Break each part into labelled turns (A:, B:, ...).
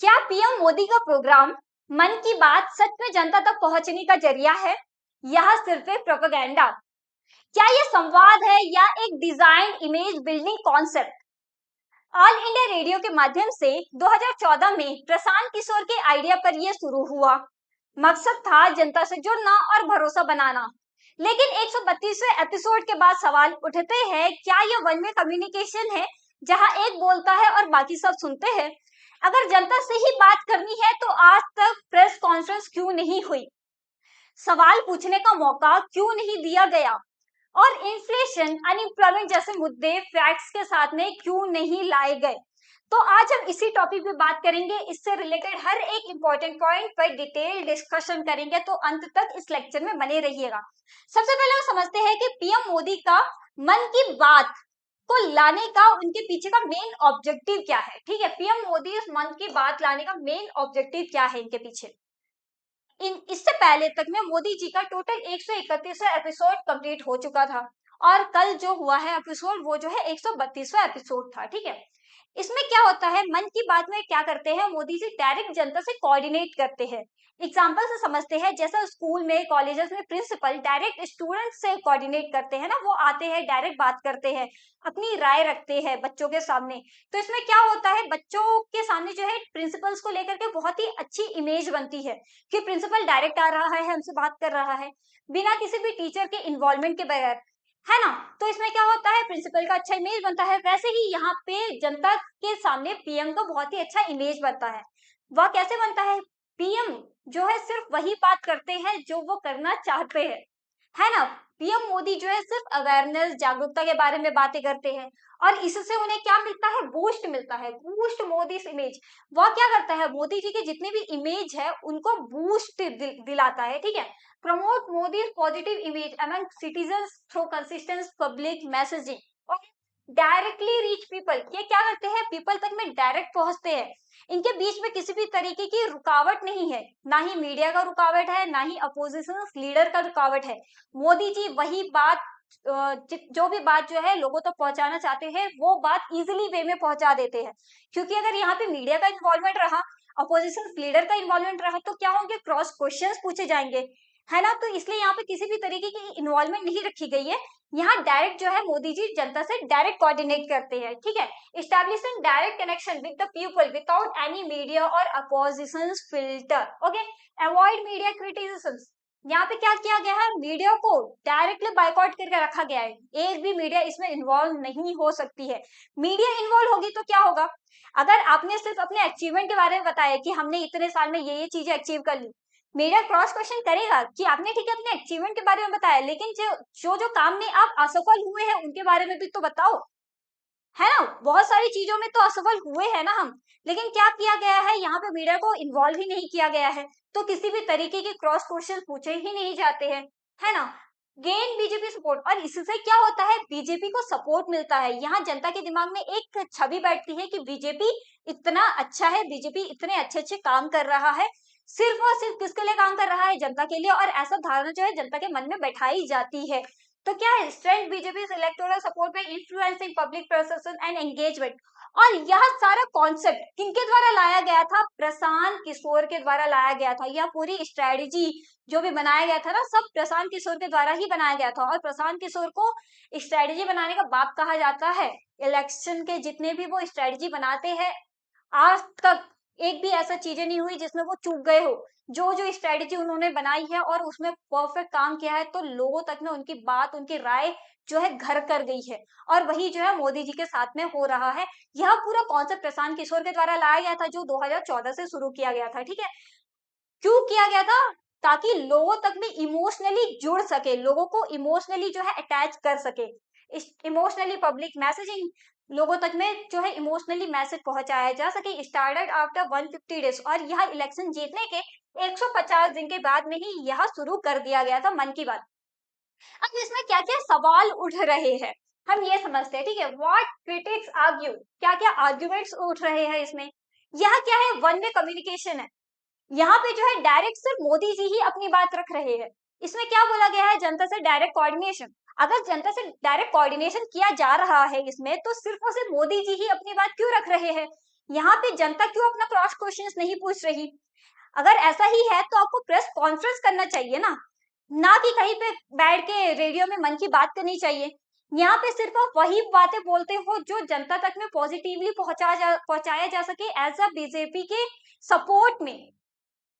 A: क्या पीएम मोदी का प्रोग्राम मन की बात सच में जनता तक पहुंचने का जरिया है, यह सिर्फ एक प्रोपेगेंडा? क्या यह संवाद है या एक design image building concept? All India radio के माध्यम से 2014 में प्रशांत किशोर के आइडिया पर यह शुरू हुआ। मकसद था जनता से जुड़ना और भरोसा बनाना। लेकिन 132वें एपिसोड के बाद सवाल उठते हैं, क्या यह वन वे कम्युनिकेशन है जहां एक बोलता है और बाकी सब सुनते हैं? अगर जनता से ही बात करनी है तो आज तक प्रेस कॉन्फ्रेंस क्यों नहीं हुई? सवाल पूछने का मौका क्यों नहीं दिया गया? और इन्फ्लेशन, अनएम्प्लॉयमेंट जैसे मुद्दे फैक्ट्स के साथ में क्यों नहीं लाए गए? तो आज हम इसी टॉपिक पे बात करेंगे। इससे रिलेटेड हर एक इंपॉर्टेंट पॉइंट पर डिटेल डिस्कशन करेंगे, तो अंत तक इस लेक्चर में बने रहिएगा। सबसे पहले हम समझते हैं कि पीएम मोदी का मन की बात को लाने का उनके पीछे का मेन ऑब्जेक्टिव क्या है। ठीक है, पीएम मोदी इस मन की बात लाने का मेन ऑब्जेक्टिव क्या है इनके पीछे। इससे पहले तक में मोदी जी का टोटल 131वां एपिसोड कंप्लीट हो चुका था और कल जो हुआ है एपिसोड वो जो है 132वां एपिसोड था। ठीक है, इसमें क्या होता है, मन की बात में क्या करते हैं मोदी जी, डायरेक्ट जनता से कोऑर्डिनेट करते हैं। एग्जाम्पल से समझते हैं, जैसा स्कूल में कॉलेजेस में प्रिंसिपल डायरेक्ट स्टूडेंट से कोऑर्डिनेट करते हैं ना, वो आते हैं डायरेक्ट बात करते हैं, अपनी राय रखते हैं बच्चों के सामने। तो इसमें क्या होता है, बच्चों के सामने जो है प्रिंसिपल्स को लेकर के बहुत ही अच्छी इमेज बनती है कि प्रिंसिपल डायरेक्ट आ रहा है, हमसे बात कर रहा है बिना किसी भी टीचर के इन्वॉल्वमेंट के बगैर, है ना। तो इसमें क्या होता है, प्रिंसिपल का अच्छा इमेज बनता है। वैसे ही यहाँ पे जनता के सामने पीएम का बहुत ही अच्छा इमेज बनता है। वह कैसे बनता है, पीएम जो है सिर्फ वही बात करते हैं जो वो करना चाहते हैं, है ना। पीएम मोदी जो है सिर्फ अवेयरनेस, जागरूकता के बारे में बातें करते हैं और इससे उन्हें क्या मिलता है, बूस्ट मिलता है, बूस्ट मोदी इमेज। वह क्या करता है, मोदी जी के जितने भी इमेज है उनको बूस्ट दिलाता है। ठीक है, promote Modi positive image among citizens through consistent public messaging और डायरेक्टली रीच पीपल। ये क्या करते हैं, पीपल तक में डायरेक्ट पहुंचते हैं। इनके बीच में किसी भी तरीके की रुकावट नहीं है, ना ही मीडिया का रुकावट है, ना ही अपोजिशन लीडर का रुकावट है। मोदी जी वही बात जो भी बात जो है लोगों तक पहुंचाना चाहते हैं वो बात इजीली वे में पहुंचा देते हैं। क्योंकि अगर यहाँ पे मीडिया का इन्वॉल्वमेंट रहा, अपोजिशन लीडर का इन्वॉल्वमेंट रहा, तो क्या होंगे, क्रॉस क्वेश्चंस पूछे जाएंगे, है ना। तो इसलिए यहाँ पे किसी भी तरीके की इन्वॉल्वमेंट नहीं रखी गई है। यहाँ डायरेक्ट जो है मोदी जी जनता से डायरेक्ट कोऑर्डिनेट करते हैं। ठीक है, establishing direct connection with the people without any media or opposition filter. Okay, avoid media criticism. यहाँ पे क्या किया गया है, मीडिया को डायरेक्टली बाइकआउट करके रखा गया है। एक भी मीडिया इसमें इन्वॉल्व नहीं हो सकती है। मीडिया इन्वॉल्व होगी तो क्या होगा, अगर आपने सिर्फ अपने अचीवमेंट के बारे में बताया कि हमने इतने साल में ये चीजें अचीव कर ली, मीडिया क्रॉस क्वेश्चन करेगा कि आपने ठीक है अपने अचीवमेंट के बारे में बताया, लेकिन जो काम में आप असफल हुए हैं उनके बारे में भी तो बताओ, है ना। बहुत सारी चीजों में तो असफल हुए हैं ना हम, लेकिन क्या किया गया है, यहाँ पे मीडिया को इन्वॉल्व ही नहीं किया गया है। तो किसी भी तरीके के क्रॉस क्वेश्चन पूछे ही नहीं जाते हैं, है ना। गेन बीजेपी सपोर्ट, और इससे क्या होता है, बीजेपी को सपोर्ट मिलता है। यहाँ जनता के दिमाग में एक छवि बैठती है कि बीजेपी इतना अच्छा है, बीजेपी इतने अच्छे अच्छे काम कर रहा है, सिर्फ और सिर्फ किसके लिए काम कर रहा है, जनता के लिए। और ऐसा धारणा जो है जनता के मन में बैठाई जाती है। तो क्या है, स्ट्रेंथ बीजेपी इलेक्टोरल सपोर्ट में influencing public perception and engagement. और यह सारा कॉन्सेप्ट किनके द्वारा लाया गया था, प्रशांत किशोर के द्वारा लाया गया था। यह पूरी स्ट्रेटेजी जो भी बनाया गया था ना, सब प्रशांत किशोर के द्वारा ही बनाया गया था। और प्रशांत किशोर को स्ट्रेटेजी बनाने का बाप कहा जाता है। इलेक्शन के जितने भी वो स्ट्रेटेजी बनाते हैं, आज तक एक भी ऐसा चीजें नहीं हुई जिसमें वो चूक गए हो। जो जो स्ट्रेटेजी उन्होंने बनाई है और उसमें परफेक्ट काम किया है, तो लोगों तक में उनकी बात, उनकी राय जो है घर कर गई है। और वही जो है मोदी जी के साथ में हो रहा है। यह पूरा कॉन्सेप्ट प्रशांत किशोर के द्वारा लाया गया था, जो 2014 से शुरू किया गया था। ठीक है, क्यों किया गया था, ताकि लोगों तक में इमोशनली जुड़ सके, लोगों को इमोशनली जो है अटैच कर सके। इमोशनली पब्लिक मैसेजिंग, लोगों तक में जो है इमोशनली मैसेज पहुंचाया जा सके। स्टार्टेड आफ्टर 150 डेज, और यह इलेक्शन जीतने के 150 दिन के बाद में ही यह शुरू कर दिया गया था मन की बात। अब इसमें क्या क्या सवाल उठ रहे हैं हम ये समझते हैं। ठीक है, व्हाट क्रिटिक्स आर्ग्यू, क्या क्या आर्ग्यूमेंट्स उठ रहे हैं इसमें। यह क्या है, वन वे कम्युनिकेशन है। यहाँ पे जो है डायरेक्ट सिर्फ मोदी जी ही अपनी बात रख रहे हैं। इसमें क्या बोला गया है, जनता से डायरेक्ट कोऑर्डिनेशन। अगर जनता से डायरेक्ट कोऑर्डिनेशन किया जा रहा है इसमें, तो सिर्फ और सिर्फ मोदी जी ही अपनी बात क्यों रख रहे हैं। यहाँ पे जनता क्यों अपना क्रॉस क्वेश्चंस नहीं पूछ रही? अगर ऐसा ही है तो आपको प्रेस कॉन्फ्रेंस करना चाहिए ना कि कहीं पे बैठ के रेडियो में मन की बात करनी चाहिए। यहाँ पे सिर्फ आप वही बातें बोलते हो जो जनता तक में पॉजिटिवली पहुंचाया जा सके एज अ बीजेपी के सपोर्ट में,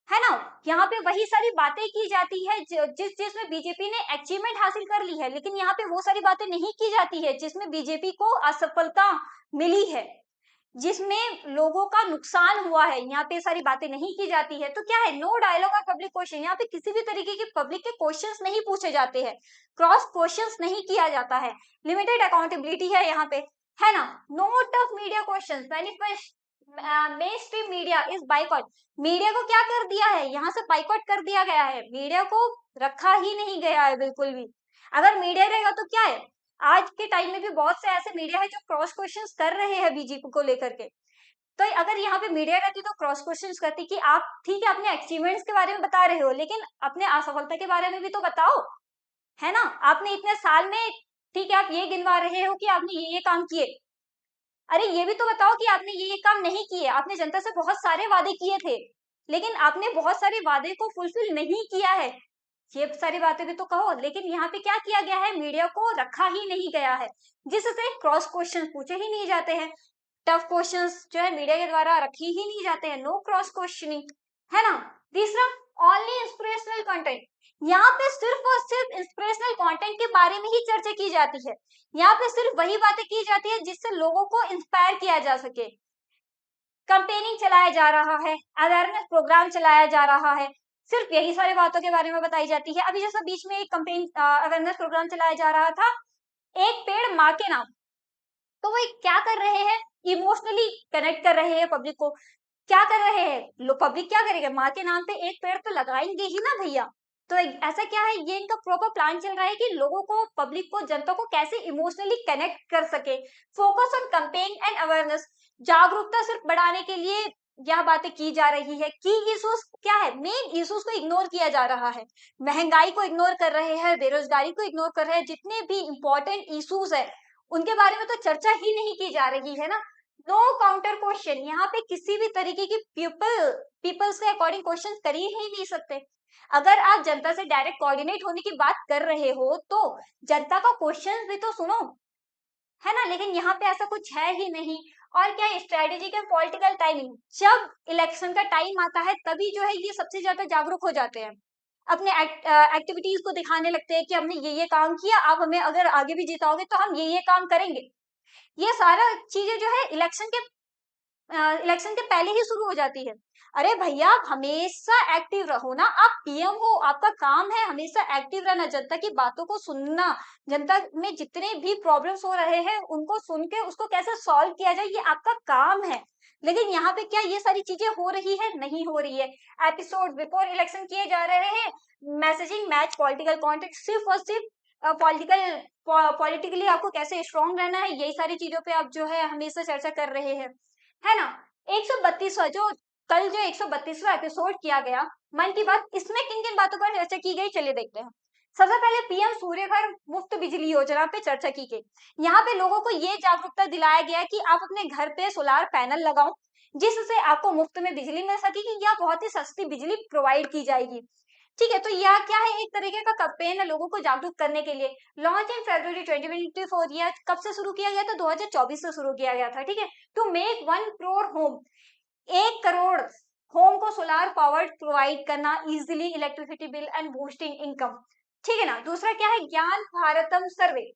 A: है ना। यहाँ पे वही सारी बातें की जाती है जिसमें बीजेपी ने अचीवमेंट हासिल कर ली है, लेकिन यहाँ पे वो सारी बातें नहीं की जाती है जिसमें बीजेपी को असफलता मिली है, जिसमें लोगों का नुकसान हुआ है। यहाँ पे सारी बातें नहीं की जाती है। तो क्या है, नो डायलॉग और पब्लिक क्वेश्चन। यहाँ पे किसी भी तरीके के पब्लिक के क्वेश्चंस नहीं पूछे जाते हैं, क्रॉस क्वेश्चंस नहीं किया जाता है, लिमिटेड अकाउंटेबिलिटी है यहाँ पे, है ना। No tough media questions, manifest mainstream media is boycott. Media को क्या कर दिया है, यहाँ से बाइकॉट कर दिया गया है, मीडिया को रखा ही नहीं गया है बिल्कुल भी। अगर मीडिया रहेगा तो क्या है, आज के टाइम में भी बहुत से ऐसे मीडिया है जो क्रॉस क्वेश्चंस कर रहे हैं बीजेपी को लेकर के। तो अगर यहाँ पे मीडिया रहती तो क्रॉस क्वेश्चंस करती कि आप ठीक है अपने अचीवमेंट्स के बारे में बता रहे हो, लेकिन अपने असफलता के बारे में भी तो बताओ, है ना। आपने इतने साल में, ठीक है आप ये गिनवा रहे हो कि आपने ये काम किए, अरे ये भी तो बताओ कि आपने ये काम नहीं किए। आपने जनता से बहुत सारे वादे किए थे, लेकिन आपने बहुत सारे वादे को फुलफिल नहीं किया है, ये सारी बातें भी तो कहो। लेकिन यहाँ पे क्या किया गया है, मीडिया को रखा ही नहीं गया है, जिससे क्रॉस क्वेश्चन पूछे ही नहीं जाते हैं, टफ क्वेश्चंस जो है मीडिया के द्वारा रखे ही नहीं जाते हैं, नो क्रॉस क्वेश्चनिंग, है ना। तीसरा, ओनली इंस्पिरेशनल कंटेंट। यहाँ पे सिर्फ और सिर्फ इंस्पिरेशनल कंटेंट के बारे में ही चर्चा की जाती है। यहाँ पे सिर्फ वही बातें की जाती है जिससे लोगों को इंस्पायर किया जा सके। कैंपेनिंग चलाया जा रहा है, अवेयरनेस प्रोग्राम चलाया जा रहा है, सिर्फ यही सारी बातों के बारे में बताई जाती है। अभी जैसा बीच में एक कैंपेन अवेयरनेस प्रोग्राम चलाया जा रहा था, एक पेड़ माँ के नाम, तो वो क्या कर रहे हैं, इमोशनली कनेक्ट कर रहे हैं पब्लिक को। क्या कर रहे हैं लोग, पब्लिक क्या करेगा, माँ के नाम पे एक पेड़ तो लगाएंगे ही ना भैया। तो ऐसा क्या है, ये इनका प्रॉपर प्लान चल रहा है कि लोगों को, पब्लिक को, जनता को कैसे इमोशनली कनेक्ट कर सके। Focus on campaign and awareness, जागरूकता सिर्फ बढ़ाने के लिए यह बातें की जा रही है। की इश्यूज क्या है, मेन इश्यूज को इग्नोर किया जा रहा है, महंगाई को इग्नोर कर रहे हैं, बेरोजगारी को इग्नोर कर रहे हैं, जितने भी इंपॉर्टेंट इश्यूज है उनके बारे में तो चर्चा ही नहीं की जा रही है ना। नो काउंटर क्वेश्चन, यहाँ पे किसी भी तरीके की पीपल्स के अकॉर्डिंग क्वेश्चन कर ही नहीं सकते। अगर आप जनता से डायरेक्ट कोऑर्डिनेट होने की बात कर रहे हो तो जनता का क्वेश्चन भी तो सुनो, है ना। लेकिन यहाँ पे ऐसा कुछ है ही नहीं। और क्या, स्ट्रेटेजी के पॉलिटिकल टाइमिंग, जब इलेक्शन का टाइम आता है तभी जो है ये सबसे ज्यादा जागरूक हो जाते हैं, अपने एक्टिविटीज को दिखाने लगते हैं कि हमने ये काम किया, आप हमें अगर आगे भी जिताओगे तो हम ये काम करेंगे। ये सारा चीजें जो है इलेक्शन के पहले ही शुरू हो जाती है। अरे भैया, आप हमेशा एक्टिव रहो ना, आप पीएम हो, आपका काम है हमेशा एक्टिव रहना, जनता की बातों को सुनना, जनता में जितने भी प्रॉब्लम्स हो रहे हैं उनको सुन के उसको कैसे सॉल्व किया जाए, ये आपका काम है। लेकिन यहाँ पे क्या ये सारी चीजें हो रही है, नहीं हो रही है। एपिसोड बिफोर इलेक्शन किए जा रहे हैं, मैसेजिंग मैच पॉलिटिकल कॉन्टेक्ट, सिर्फ और सिर्फ पॉलिटिकली आपको कैसे स्ट्रॉन्ग रहना है, यही सारी चीजों पे आप जो है हमेशा चर्चा कर रहे हैं, है ना। 132वां जो कल जो 132वां एपिसोड किया गया मन की बात, इसमें किन किन बातों पर चर्चा की गई, चलिए देखते हैं। सबसे पहले पीएम सूर्य घर मुफ्त बिजली योजना पे चर्चा की गई। यहाँ पे लोगों को ये जागरूकता दिलाया गया कि आप अपने घर पे सोलार पैनल लगाओ, जिससे आपको मुफ्त में बिजली मिल सकेगी या बहुत ही सस्ती बिजली प्रोवाइड की जाएगी। ठीक है, तो यह क्या है, एक तरीके का कैंपेन है लोगों को जागरूक करने के लिए। लॉन्च इन फरवरी 2024, यह कब से शुरू किया गया था, 2024 से शुरू किया गया था। ठीक है, to make 1 crore home, 1 crore home को सोलार पावर प्रोवाइड करना, easily electricity bill and boosting income. ठीक है ना। दूसरा क्या है, ज्ञान भारतम सर्वे,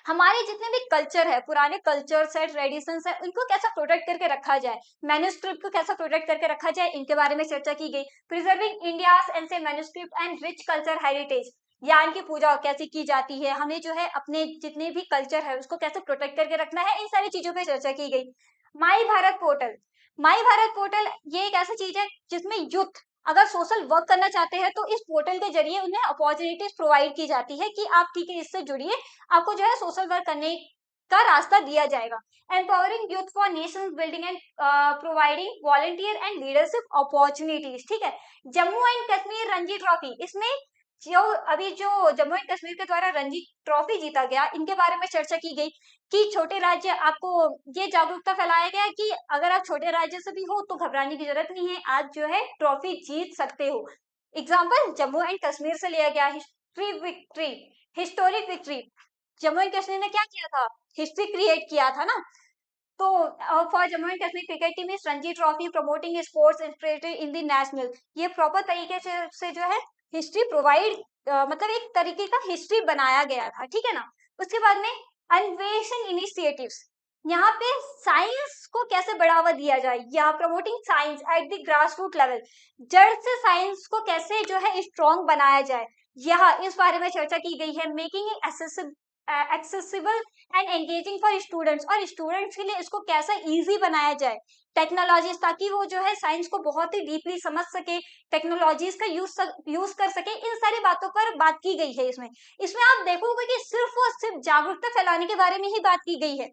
A: हमारे जितने भी कल्चर है, पुराने कल्चर्स है, ट्रेडिशंस है, उनको कैसा प्रोटेक्ट करके रखा जाए, मैन्युस्क्रिप्ट को कैसा प्रोटेक्ट करके रखा जाए, इनके बारे में चर्चा की गई। Preserving India's ancient manuscript and rich culture heritage, ज्ञान की पूजा कैसे की जाती है, हमें जो है अपने जितने भी कल्चर है उसको कैसे प्रोटेक्ट करके रखना है, इन सारी चीजों पे चर्चा की गई। माई भारत पोर्टल, माई भारत पोर्टल ये एक ऐसी चीज है जिसमें यूथ अगर सोशल वर्क करना चाहते हैं तो इस पोर्टल के जरिए उन्हें अपॉर्चुनिटीज प्रोवाइड की जाती है कि आप ठीक है इससे जुड़िए, आपको जो है सोशल वर्क करने का रास्ता दिया जाएगा। Empowering youth for nation building and providing volunteer and leadership opportunities. ठीक है, जम्मू एंड कश्मीर रणजी ट्रॉफी, इसमें जो अभी जो जम्मू एंड कश्मीर के द्वारा रणजी ट्रॉफी जीता गया, इनके बारे में चर्चा की गई कि छोटे राज्य, आपको ये जागरूकता फैलाया गया कि अगर आप छोटे राज्य से भी हो तो घबराने की जरूरत नहीं है, आज जो है ट्रॉफी जीत सकते हो। एग्जाम्पल जम्मू एंड कश्मीर से लिया गया, history victory, historic victory. Jammu and Kashmir ने क्या किया था, हिस्ट्री क्रिएट किया था ना। तो for Jammu and Kashmir cricket team is Ranji trophy promoting sports integrated in the national. ये प्रॉपर तरीके से जो है हिस्ट्री प्रोवाइड, मतलब एक तरीके का हिस्ट्री बनाया गया था, ठीक है ना। उसके बाद में अन्वेषण इनिशिएटिव्स, यहाँ पे साइंस को कैसे बढ़ावा दिया जाए, या promoting science at the grass root level, जड़ से साइंस को कैसे जो है स्ट्रॉन्ग बनाया जाए, यह इस बारे में चर्चा की गई है। Making accessible and engaging for students, और स्टूडेंट्स के लिए इसको कैसा इजी बनाया जाए, टेक्नोलॉजीज, ताकि वो जो है साइंस को बहुत ही डीपली समझ सके, टेक्नोलॉजीज का यूज कर सके। इन सारी बातों पर बात की गई है इसमें। इसमें आप देखोगे कि सिर्फ और सिर्फ जागरूकता फैलाने के बारे में ही बात की गई है।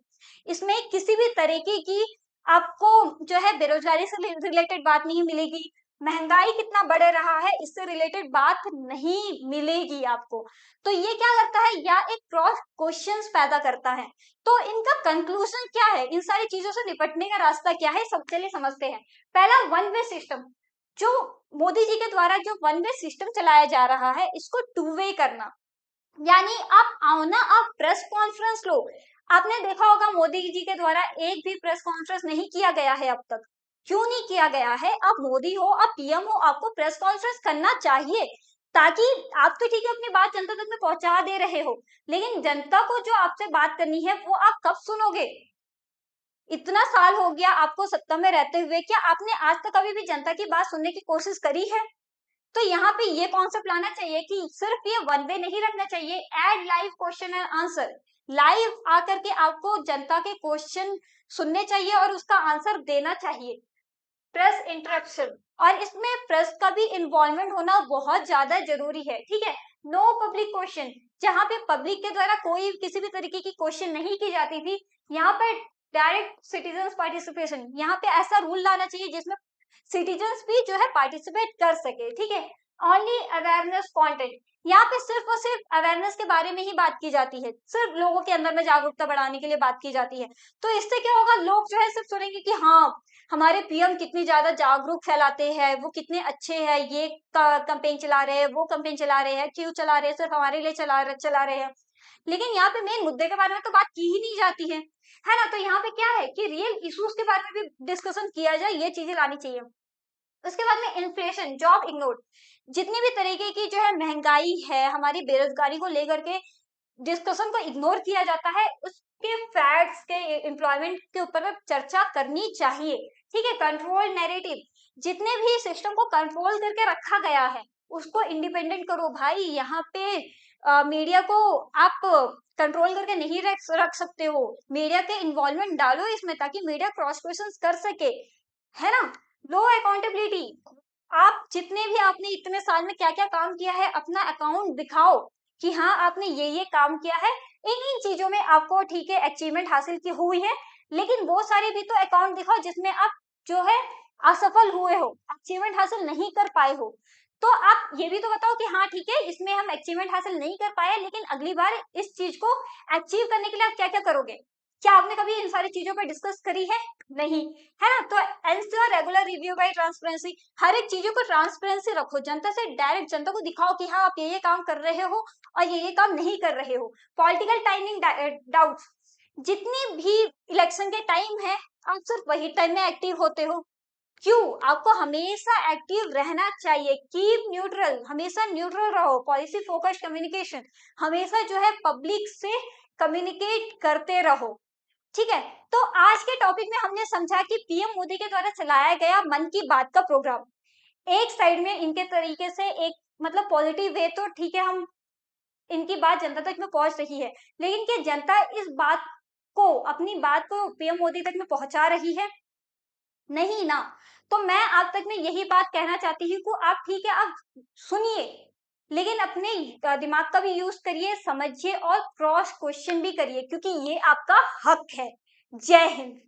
A: इसमें किसी भी तरीके की आपको जो है बेरोजगारी से रिलेटेड बात नहीं मिलेगी, महंगाई कितना बढ़ रहा है इससे रिलेटेड बात नहीं मिलेगी आपको। तो ये क्या करता है, या एक क्रॉस क्वेश्चंस पैदा करता है। तो इनका कंक्लूजन क्या है, इन सारी चीजों से निपटने का रास्ता क्या है, सब चलिए समझते हैं। पहला, वन वे सिस्टम। जो मोदी जी के द्वारा जो वन वे सिस्टम चलाया जा रहा है, इसको टू वे करना। यानी आप आओ ना, आप प्रेस कॉन्फ्रेंस लो। आपने देखा होगा मोदी जी के द्वारा एक भी प्रेस कॉन्फ्रेंस नहीं किया गया है अब तक। क्यों नहीं किया गया है, आप मोदी हो, आप पीएम हो, आपको प्रेस कॉन्फ्रेंस करना चाहिए, ताकि आप तो ठीक है अपनी बात जनता तक में पहुंचा दे रहे हो, लेकिन जनता को जो आपसे बात करनी है वो आप कब सुनोगे। इतना साल हो गया आपको सत्ता में रहते हुए, क्या आपने आज तक कभी भी जनता की बात सुनने की कोशिश करी है। तो यहाँ पे ये कॉन्सेप्ट लाना चाहिए कि सिर्फ ये वन वे नहीं रखना चाहिए, add live question and answer. Live आकर के आपको जनता के क्वेश्चन सुनने चाहिए और उसका आंसर देना चाहिए। प्रेस इंटरप्शन, और इसमें प्रेस का भी इन्वॉल्वमेंट होना बहुत ज्यादा जरूरी है, ठीक है। नो पब्लिक क्वेश्चन, जहाँ पे पब्लिक के द्वारा कोई किसी भी तरीके की क्वेश्चन नहीं की जाती थी, यहाँ पे डायरेक्ट सिटीजन पार्टिसिपेशन, यहाँ पे ऐसा रूल लाना चाहिए जिसमें सिटीजन्स भी जो है पार्टिसिपेट कर सके, ठीक है। ओनली अवेयरनेस कंटेंट, यहाँ पे सिर्फ और सिर्फ अवेयरनेस के बारे में ही बात की जाती है, सिर्फ लोगों के अंदर में जागरूकता बढ़ाने के लिए बात की जाती है। तो इससे क्या होगा, लोग जो है सिर्फ सुनेंगे कि हाँ हमारे पीएम कितनी ज्यादा जागरूक फैलाते हैं, वो कितने अच्छे हैं, ये कैंपेन चला रहे हैं, वो कैंपेन चला रहे हैं, क्यों चला रहे हैं, सिर्फ हमारे लिए चला रहे हैं। लेकिन यहाँ पे मेन मुद्दे के बारे में तो बात की ही नहीं जाती है ना। तो यहाँ पे क्या है कि रियल इश्यूज के बारे में भी डिस्कशन किया जाए, ये चीजें लानी चाहिए। उसके बाद में इन्फ्लेशन, जॉब इग्नोर, जितनी भी तरीके की जो है महंगाई है, हमारी बेरोजगारी को लेकर के डिस्कशन को इग्नोर किया जाता है, उसके फैक्ट्स के एम्प्लॉयमेंट के ऊपर में चर्चा करनी चाहिए, ठीक है। कंट्रोल नैरेटिव, जितने भी सिस्टम को कंट्रोल करके रखा गया है उसको इंडिपेंडेंट करो भाई। यहाँ पे मीडिया को आप कंट्रोल करके नहीं रख सकते हो, मीडिया के इन्वॉल्वमेंट डालो इसमें, ताकि मीडिया क्रॉस क्वेश्चन कर सके, है ना। लो अकाउंटेबिलिटी, आप जितने भी आपने इतने साल में क्या क्या काम किया है, अपना अकाउंट दिखाओ कि हाँ आपने ये काम किया है, इन चीजों में आपको ठीक है अचीवमेंट हासिल की हुई है, लेकिन वो सारे भी तो अकाउंट दिखाओ जिसमें आप जो है असफल हुए हो, अचीवमेंट हासिल नहीं कर पाए हो। तो आप ये भी तो बताओ कि हाँ ठीक है इसमें हम अचीवमेंट हासिल नहीं कर पाए, लेकिन अगली बार इस चीज को अचीव करने के लिए आप क्या क्या करोगे। क्या आपने कभी इन सारी चीजों पर डिस्कस करी है, नहीं, है ना। तो ensure regular review by transparency, हर एक चीजों को ट्रांसपेरेंसी रखो, जनता से डायरेक्ट जनता को दिखाओ कि हाँ आप ये काम कर रहे हो और ये काम नहीं कर रहे हो। पॉलिटिकल टाइमिंग डाउट्स, जितनी भी इलेक्शन के टाइम है आप सिर्फ वही टाइम में एक्टिव होते हो, क्यों, आपको हमेशा एक्टिव रहना चाहिए। कीप न्यूट्रल, हमेशा न्यूट्रल रहो, पॉलिसी फोकस कम्युनिकेशन, हमेशा जो है पब्लिक से कम्युनिकेट करते रहो, ठीक है। तो आज के टॉपिक में हमने समझा कि पीएम मोदी के द्वारा चलाया गया मन की बात का प्रोग्राम, एक साइड में इनके तरीके से एक मतलब पॉजिटिव वे, तो ठीक है हम इनकी बात जनता तक में पहुंच रही है, लेकिन क्या जनता इस बात को, अपनी बात को पीएम मोदी तक में पहुंचा रही है, नहीं ना। तो मैं आप तक में यही बात कहना चाहती हूँ कि आप ठीक है आप सुनिए, लेकिन अपने दिमाग का भी यूज करिए, समझिए और क्रॉस क्वेश्चन भी करिए, क्योंकि ये आपका हक है। जय हिंद।